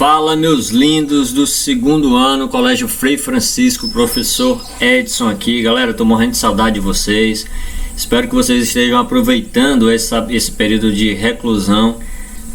Fala, meus lindos do segundo ano, Colégio Frei Francisco, professor Edson aqui. Galera, tô morrendo de saudade de vocês. Espero que vocês estejam aproveitando esse período de reclusão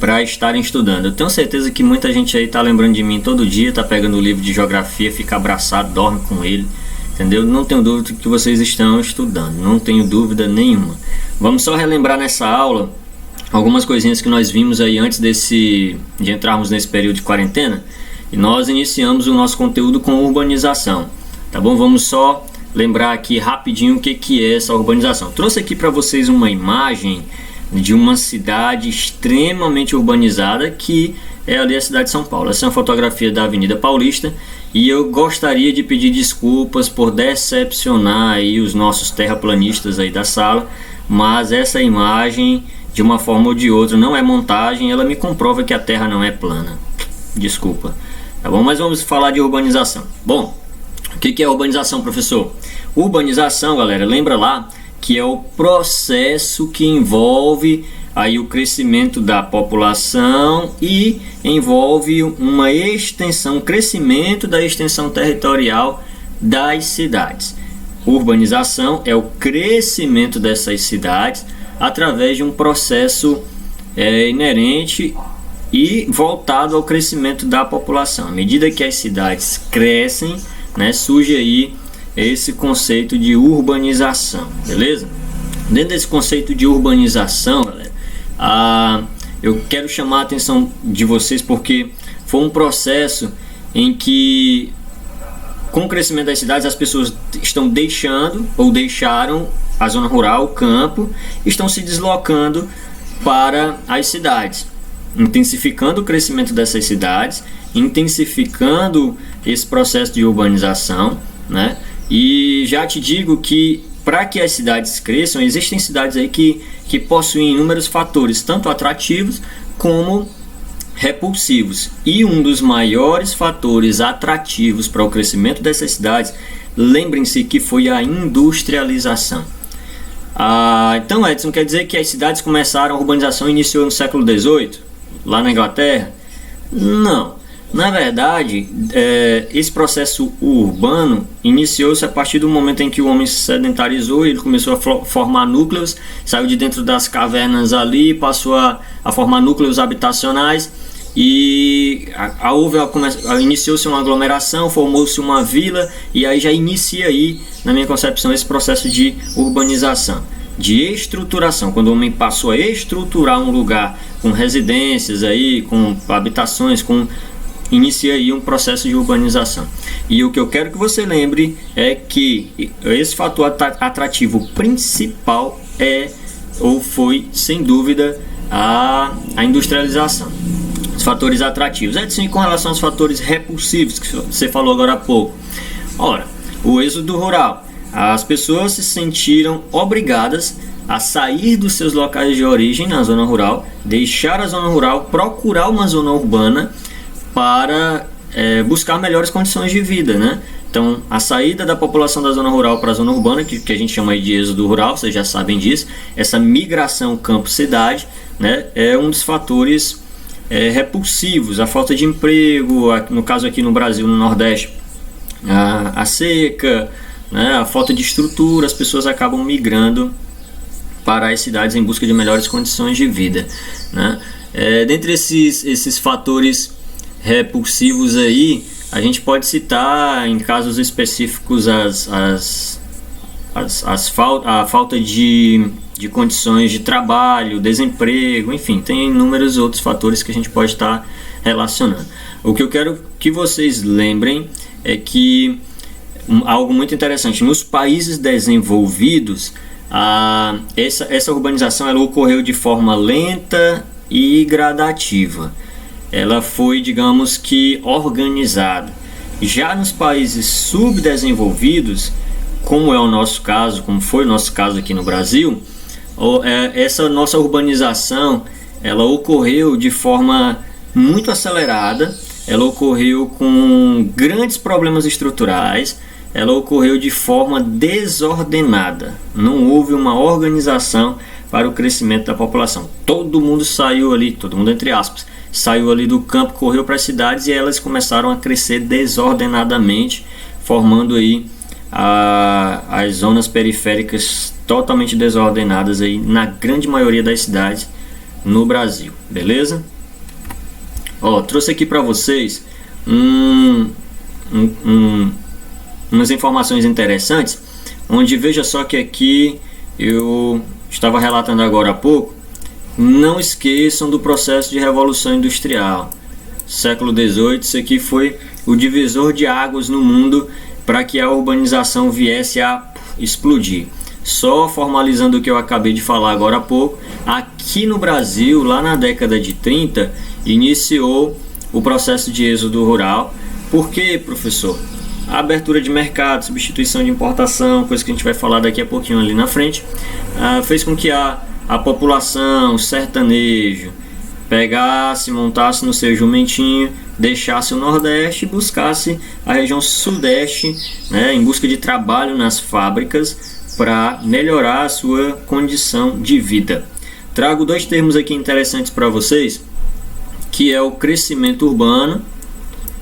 para estarem estudando. Eu tenho certeza que muita gente aí tá lembrando de mim todo dia, tá pegando o livro de geografia, fica abraçado, dorme com ele, entendeu? Não tenho dúvida que vocês estão estudando, não tenho dúvida nenhuma. Vamos só relembrar nessa aula algumas coisinhas que nós vimos aí antes de entrarmos nesse período de quarentena, e nós iniciamos o nosso conteúdo com urbanização, tá bom? Vamos só lembrar aqui rapidinho o que é essa urbanização. Trouxe aqui para vocês uma imagem de uma cidade extremamente urbanizada, que é ali a cidade de São Paulo. Essa é uma fotografia da Avenida Paulista, e eu gostaria de pedir desculpas por decepcionar aí os nossos terraplanistas aí da sala, mas essa imagem, de uma forma ou de outra, não é montagem, ela me comprova que a Terra não é plana. Desculpa, tá bom? Mas vamos falar de urbanização. Bom, o que é urbanização, professor? Urbanização, galera, lembra lá que é o processo que envolve aí o crescimento da população e envolve uma extensão, crescimento da extensão territorial das cidades. Urbanização é o crescimento dessas cidades através de um processo inerente e voltado ao crescimento da população. À medida que as cidades crescem, né, surge aí esse conceito de urbanização, beleza? Dentro desse conceito de urbanização, galera, eu quero chamar a atenção de vocês porque foi um processo em que, com o crescimento das cidades, as pessoas estão deixando ou deixaram a zona rural, o campo, estão se deslocando para as cidades, intensificando o crescimento dessas cidades, intensificando esse processo de urbanização, né? E já te digo que para que as cidades cresçam, existem cidades aí que possuem inúmeros fatores, tanto atrativos como repulsivos. E um dos maiores fatores atrativos para o crescimento dessas cidades, lembrem-se que foi a industrialização. Então, Edson, quer dizer que as cidades começaram, a urbanização iniciou no século XVIII, lá na Inglaterra? Não. Na verdade, esse processo urbano iniciou-se a partir do momento em que o homem se sedentarizou, ele começou a formar núcleos, saiu de dentro das cavernas ali, passou a formar núcleos habitacionais, e iniciou-se uma aglomeração, formou-se uma vila, e aí já inicia aí, na minha concepção, esse processo de urbanização, de estruturação. Quando o homem passou a estruturar um lugar com residências aí, com habitações, inicia aí um processo de urbanização. E o que eu quero que você lembre é que esse fator atrativo principal foi, sem dúvida, a industrialização. Os fatores atrativos. Sim, com relação aos fatores repulsivos que você falou agora há pouco. Ora, o êxodo rural. As pessoas se sentiram obrigadas a sair dos seus locais de origem na zona rural, deixar a zona rural, procurar uma zona urbana para buscar melhores condições de vida, né? Então, a saída da população da zona rural para a zona urbana, que a gente chama aí de êxodo rural, vocês já sabem disso, essa migração campo-cidade, né, é um dos fatores repulsivos. A falta de emprego, no caso aqui no Brasil, no Nordeste, a seca, né, a falta de estrutura, as pessoas acabam migrando para as cidades em busca de melhores condições de vida, né? Dentre esses fatores repulsivos aí, a gente pode citar em casos específicos a falta de condições de trabalho, desemprego, enfim, tem inúmeros outros fatores que a gente pode estar relacionando. O que eu quero que vocês lembrem é que algo muito interessante, nos países desenvolvidos, essa urbanização ela ocorreu de forma lenta e gradativa. Ela foi, digamos que, organizada. Já nos países subdesenvolvidos, como é o nosso caso, como foi o nosso caso aqui no Brasil, essa nossa urbanização ela ocorreu de forma muito acelerada, ela ocorreu com grandes problemas estruturais, ela ocorreu de forma desordenada, não houve uma organização para o crescimento da população. Todo mundo saiu ali, todo mundo entre aspas, saiu ali do campo, correu para as cidades e elas começaram a crescer desordenadamente, formando aí as zonas periféricas totalmente desordenadas aí na grande maioria das cidades no Brasil, beleza? Ó, trouxe aqui para vocês umas informações interessantes, onde veja só que aqui eu estava relatando agora há pouco, não esqueçam do processo de revolução industrial, século XVIII. Isso aqui foi o divisor de águas no mundo para que a urbanização viesse a explodir. Só formalizando o que eu acabei de falar agora há pouco, aqui no Brasil, lá na década de 30, iniciou o processo de êxodo rural. Por quê, professor? A abertura de mercado, substituição de importação, coisa que a gente vai falar daqui a pouquinho ali na frente, fez com que a população, o sertanejo, pegasse, montasse no seu jumentinho, deixasse o Nordeste e buscasse a região Sudeste, né, em busca de trabalho nas fábricas para melhorar a sua condição de vida. Trago dois termos aqui interessantes para vocês, que é o crescimento urbano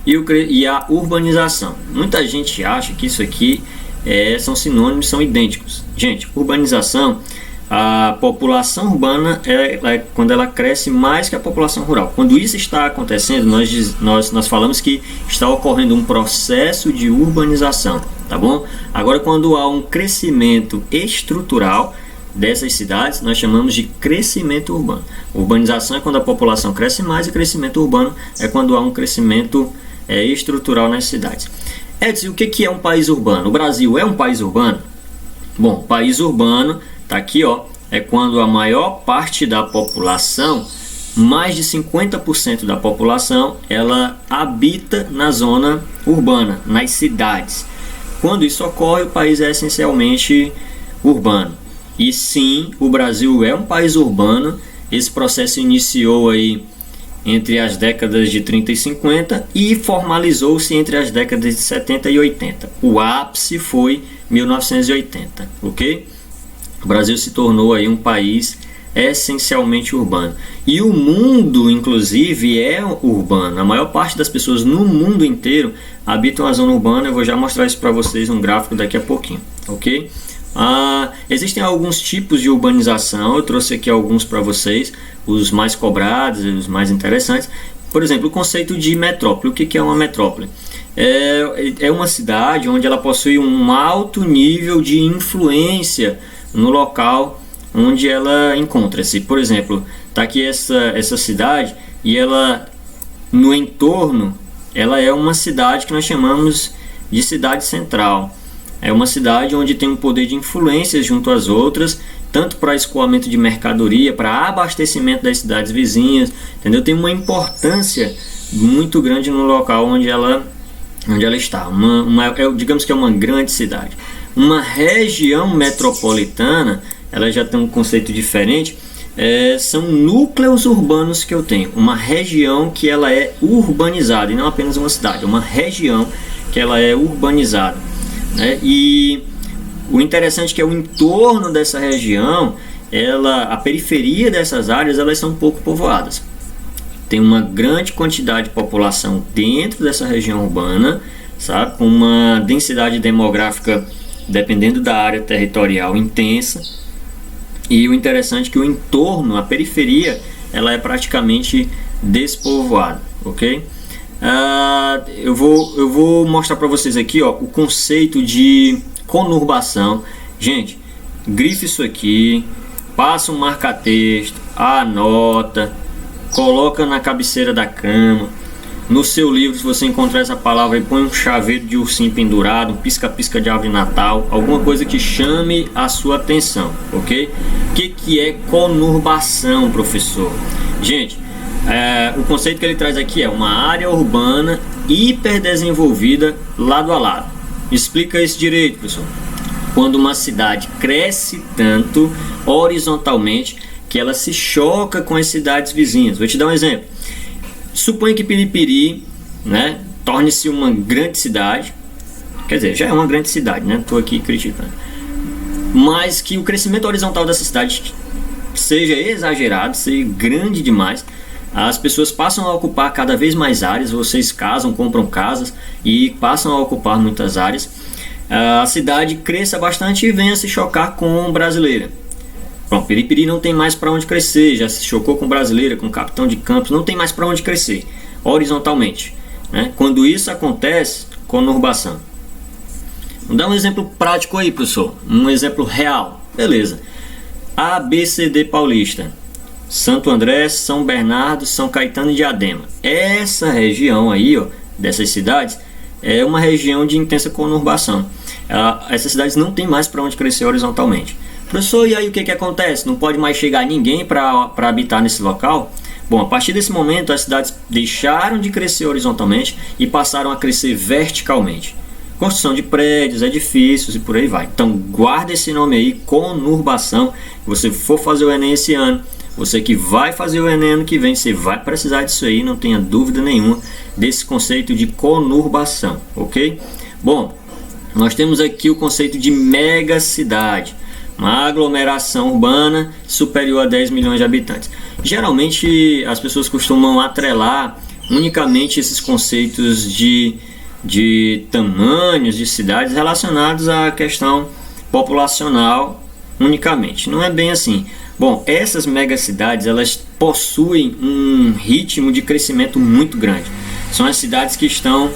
e a urbanização. Muita gente acha que isso aqui são sinônimos, são idênticos. Gente, urbanização, a população urbana é quando ela cresce mais que a população rural. Quando isso está acontecendo, nós falamos que está ocorrendo um processo de urbanização, tá bom? Agora, quando há um crescimento estrutural dessas cidades, nós chamamos de crescimento urbano. Urbanização é quando a população cresce mais, e crescimento urbano é quando há um crescimento estrutural nas cidades. Edson, o que é um país urbano? O Brasil é um país urbano? Bom, país urbano, tá aqui, ó, é quando a maior parte da população, mais de 50% da população, ela habita na zona urbana, nas cidades. Quando isso ocorre, o país é essencialmente urbano. E sim, o Brasil é um país urbano. Esse processo iniciou aí entre as décadas de 30 e 50 e formalizou-se entre as décadas de 70 e 80. O ápice foi 1980, ok? O Brasil se tornou aí um país essencialmente urbano. E o mundo, inclusive, é urbano. A maior parte das pessoas no mundo inteiro habitam a zona urbana. Eu vou já mostrar isso para vocês num gráfico daqui a pouquinho, ok? Existem alguns tipos de urbanização, eu trouxe aqui alguns para vocês, os mais cobrados e os mais interessantes. Por exemplo, o conceito de metrópole. O que é uma metrópole? É uma cidade onde ela possui um alto nível de influência no local onde ela encontra-se. Por exemplo, está aqui essa cidade e ela, no entorno, ela é uma cidade que nós chamamos de cidade central. É uma cidade onde tem um poder de influência junto às outras, tanto para escoamento de mercadoria, para abastecimento das cidades vizinhas, entendeu? Tem uma importância muito grande no local onde ela está. Digamos que é uma grande cidade. Uma região metropolitana, ela já tem um conceito diferente. São núcleos urbanos que eu tenho. Uma região que ela é urbanizada, e não apenas uma cidade, é uma região que ela é urbanizada. E o interessante é que o entorno dessa região, a periferia dessas áreas, elas são pouco povoadas. Tem uma grande quantidade de população dentro dessa região urbana, sabe? Com uma densidade demográfica, dependendo da área territorial, intensa. E o interessante é que o entorno, a periferia, ela é praticamente despovoada, ok? Eu vou mostrar para vocês aqui, ó, o conceito de conurbação. Gente, grife isso aqui, passa um marca-texto, anota, coloca na cabeceira da cama. No seu livro, se você encontrar essa palavra, põe um chaveiro de ursinho pendurado, um pisca-pisca de árvore natal, alguma coisa que chame a sua atenção, ok? O que é conurbação, professor? Gente, o conceito que ele traz aqui é uma área urbana hiperdesenvolvida lado a lado. Explica isso direito, pessoal. Quando uma cidade cresce tanto horizontalmente que ela se choca com as cidades vizinhas. Vou te dar um exemplo. Suponha que Piripiri, né, torne-se uma grande cidade. Quer dizer, já é uma grande cidade, né? Estou aqui criticando. Mas que o crescimento horizontal dessa cidade seja exagerado, seja grande demais, as pessoas passam a ocupar cada vez mais áreas, vocês casam, compram casas e passam a ocupar muitas áreas. A cidade cresça bastante e venha se chocar com Brasileira. Pronto, Piripiri não tem mais para onde crescer, já se chocou com Brasileira, com Capitão de Campos, não tem mais para onde crescer, horizontalmente, né? Quando isso acontece, conurbação. Vamos dar um exemplo prático aí, professor, um exemplo real. Beleza, ABCD Paulista, Santo André, São Bernardo, São Caetano e Diadema. Essa região aí, ó, dessas cidades, é uma região de intensa conurbação. Essas cidades não tem mais para onde crescer horizontalmente. Professor, e aí o que acontece? Não pode mais chegar ninguém para habitar nesse local? Bom, a partir desse momento as cidades deixaram de crescer horizontalmente e passaram a crescer verticalmente. Construção de prédios, edifícios e por aí vai. Então guarda esse nome aí, conurbação. Se você for fazer o Enem esse ano, você que vai fazer o Enem ano que vem, você vai precisar disso aí, não tenha dúvida nenhuma desse conceito de conurbação, ok? Bom, nós temos aqui o conceito de megacidade, uma aglomeração urbana superior a 10 milhões de habitantes. Geralmente as pessoas costumam atrelar unicamente esses conceitos de tamanhos de cidades relacionados à questão populacional unicamente. Não é bem assim. Bom, essas megacidades, elas possuem um ritmo de crescimento muito grande. São as cidades que estão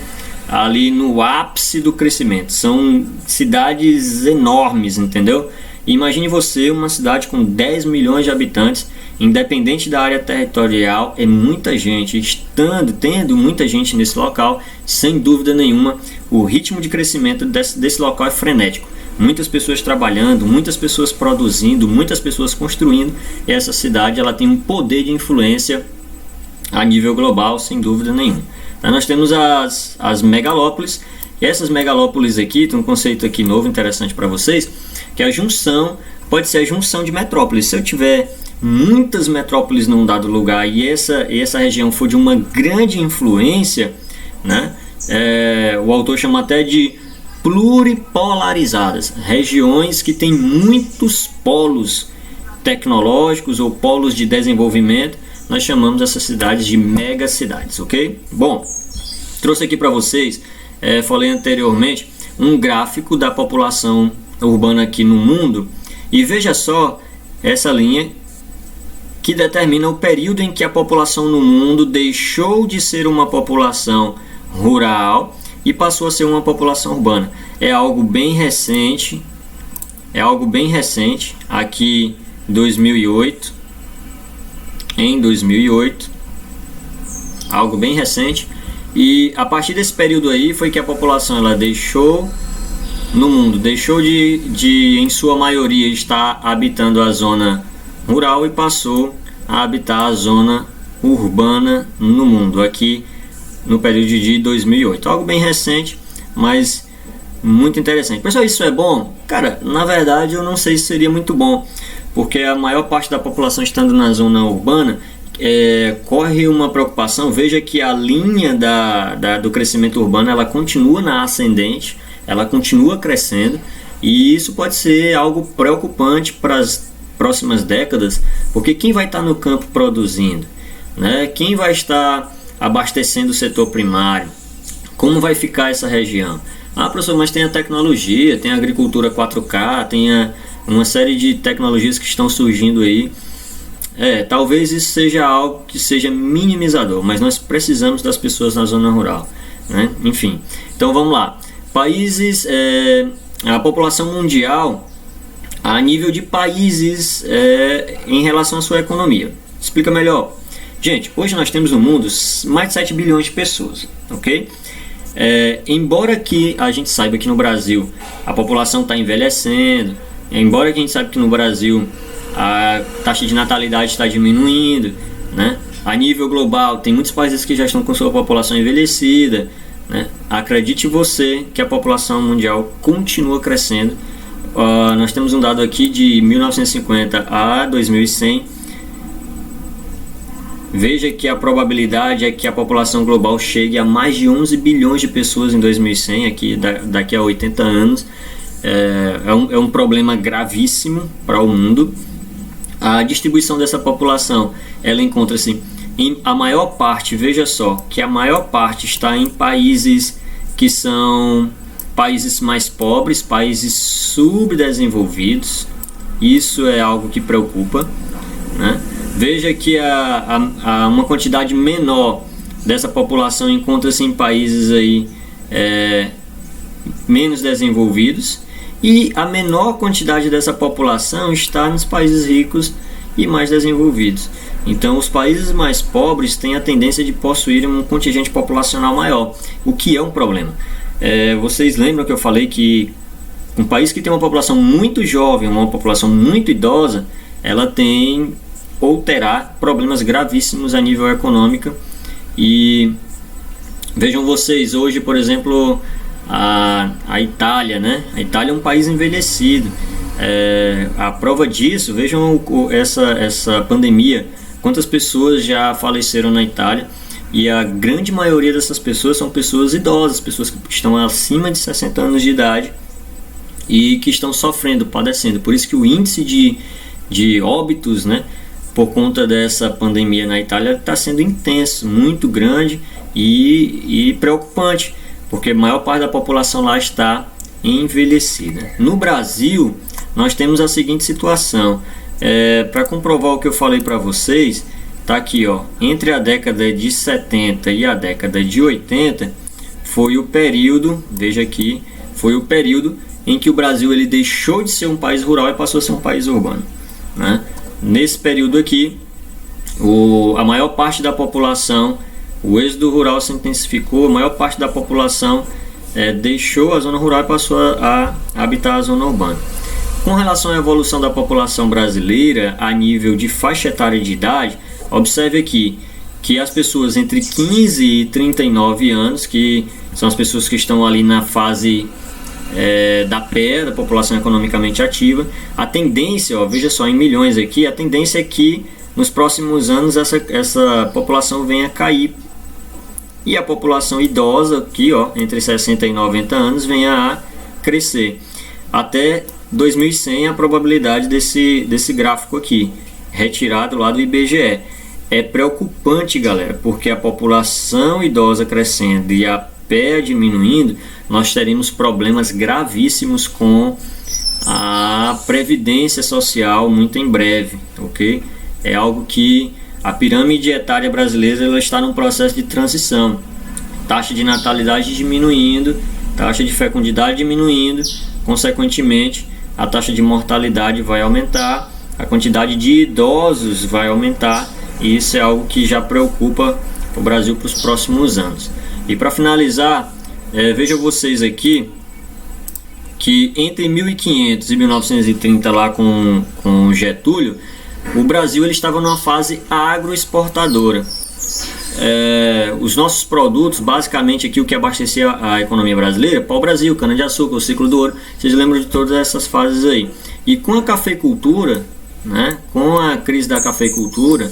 ali no ápice do crescimento. São cidades enormes, entendeu? Imagine você uma cidade com 10 milhões de habitantes, independente da área territorial, é muita gente. Tendo muita gente nesse local, sem dúvida nenhuma, o ritmo de crescimento desse local é frenético. Muitas pessoas trabalhando, muitas pessoas produzindo, muitas pessoas construindo. E essa cidade ela tem um poder de influência a nível global, sem dúvida nenhuma. Então, nós temos as megalópolis. E essas megalópolis aqui, tem um conceito aqui novo, interessante para vocês, que a junção pode ser a junção de metrópoles. Se eu tiver muitas metrópoles num dado lugar e essa região for de uma grande influência, né, o autor chama até de pluripolarizadas, regiões que têm muitos polos tecnológicos ou polos de desenvolvimento, nós chamamos essas cidades de megacidades, ok? Bom, trouxe aqui para vocês, falei anteriormente, um gráfico da população urbana aqui no mundo, e veja só essa linha que determina o período em que a população no mundo deixou de ser uma população rural e passou a ser uma população urbana. É algo bem recente, aqui 2008, em 2008, algo bem recente, e a partir desse período aí foi que a população ela deixou de em sua maioria estar habitando a zona rural e passou a habitar a zona urbana no mundo, aqui no período de 2008. Algo bem recente, mas muito interessante. Pessoal, isso é bom? Cara, na verdade eu não sei se seria muito bom, porque a maior parte da população estando na zona urbana, corre uma preocupação. Veja que a linha do crescimento urbano ela continua na ascendente, ela continua crescendo, e isso pode ser algo preocupante para as próximas décadas, porque quem vai estar no campo produzindo, né? Quem vai estar abastecendo o setor primário? Como vai ficar essa região? Ah, professor, mas tem a tecnologia, tem a agricultura 4K, tem uma série de tecnologias que estão surgindo aí. Talvez isso seja algo que seja minimizador, mas nós precisamos das pessoas na zona rural, né? Enfim, então vamos lá. Países, a população mundial a nível de países em relação à sua economia. Explica melhor. Gente, hoje nós temos no mundo mais de 7 bilhões de pessoas, ok? Embora que a gente saiba que no Brasil a população está envelhecendo, embora que a gente saiba que no Brasil a taxa de natalidade está diminuindo, né? A nível global tem muitos países que já estão com sua população envelhecida, né? Acredite você que a população mundial continua crescendo. Nós temos um dado aqui de 1950 a 2100. Veja que a probabilidade é que a população global chegue a mais de 11 bilhões de pessoas em 2100, aqui, daqui a 80 anos. É um problema gravíssimo para o mundo. A distribuição dessa população ela encontra-se a maior parte, veja só, que a maior parte está em países que são países mais pobres, países subdesenvolvidos. Isso é algo que preocupa, né? Veja que uma quantidade menor dessa população encontra-se em países aí, menos desenvolvidos, e a menor quantidade dessa população está nos países ricos e mais desenvolvidos. Então, os países mais pobres têm a tendência de possuir um contingente populacional maior, o que é um problema. Vocês lembram que eu falei que um país que tem uma população muito jovem, uma população muito idosa, ela tem ou terá problemas gravíssimos a nível econômico. E vejam vocês, hoje, por exemplo, a Itália, né? A Itália é um país envelhecido. A prova disso, vejam essa pandemia, quantas pessoas já faleceram na Itália, e a grande maioria dessas pessoas são pessoas idosas, pessoas que estão acima de 60 anos de idade e que estão sofrendo, padecendo. Por isso que o índice de óbitos, né, por conta dessa pandemia na Itália está sendo intenso, muito grande e preocupante, porque a maior parte da população lá está envelhecida. No Brasil, nós temos a seguinte situação. Para comprovar o que eu falei para vocês, tá aqui, ó, entre a década de 70 e a década de 80 foi o período, veja aqui, foi o período em que o Brasil ele deixou de ser um país rural e passou a ser um país urbano, né? Nesse período aqui, a maior parte da população, o êxodo rural se intensificou, a maior parte da população deixou a zona rural e passou a habitar a zona urbana. Com relação à evolução da população brasileira a nível de faixa etária de idade, observe aqui que as pessoas entre 15 e 39 anos, que são as pessoas que estão ali na fase da PE, da população economicamente ativa, a tendência, ó, veja só, em milhões aqui, a tendência é que nos próximos anos essa população venha a cair, e a população idosa aqui, ó, entre 60 e 90 anos, venha a crescer. Até 2100 a probabilidade desse gráfico aqui, retirado lá do IBGE. É preocupante, galera, porque a população idosa crescendo e a PE diminuindo, nós teremos problemas gravíssimos com a previdência social muito em breve, ok? É algo que a pirâmide etária brasileira ela está num processo de transição. Taxa de natalidade diminuindo, taxa de fecundidade diminuindo, consequentemente a taxa de mortalidade vai aumentar, a quantidade de idosos vai aumentar, e isso é algo que já preocupa o Brasil para os próximos anos. E para finalizar, vejam vocês aqui que entre 1500 e 1930 lá com Getúlio, o Brasil ele estava numa fase agroexportadora. Os nossos produtos, basicamente aqui o que abastecia a economia brasileira, pau-brasil, cana-de-açúcar, o ciclo do ouro, vocês lembram de todas essas fases aí. E com a cafeicultura, né, com a crise da cafeicultura,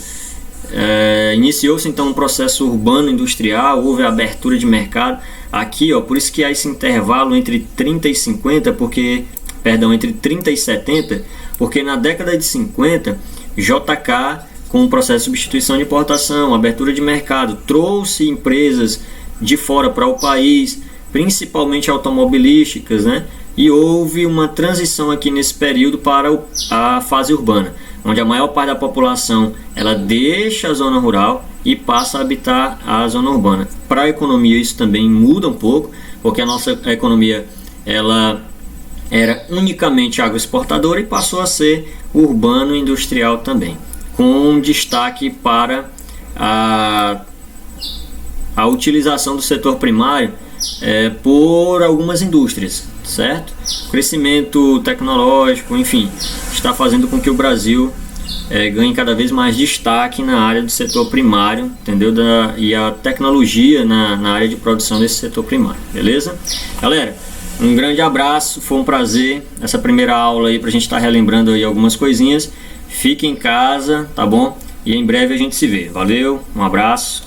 iniciou-se então um processo urbano industrial, houve a abertura de mercado. Aqui, ó, por isso que há esse intervalo entre 30 e 50, entre 30 e 70, porque na década de 50, JK, com o processo de substituição de importação, abertura de mercado, trouxe empresas de fora para o país, principalmente automobilísticas, né? E houve uma transição aqui nesse período para a fase urbana, onde a maior parte da população ela deixa a zona rural e passa a habitar a zona urbana. Para a economia isso também muda um pouco, porque a nossa economia ela era unicamente agroexportadora e passou a ser urbano e industrial também, com destaque para a utilização do setor primário por algumas indústrias, certo? O crescimento tecnológico, enfim, está fazendo com que o Brasil ganhe cada vez mais destaque na área do setor primário, entendeu? E a tecnologia na área de produção desse setor primário, beleza? Galera, um grande abraço, foi um prazer essa primeira aula aí pra gente estar relembrando aí algumas coisinhas. Fique em casa, tá bom? E em breve a gente se vê. Valeu, um abraço.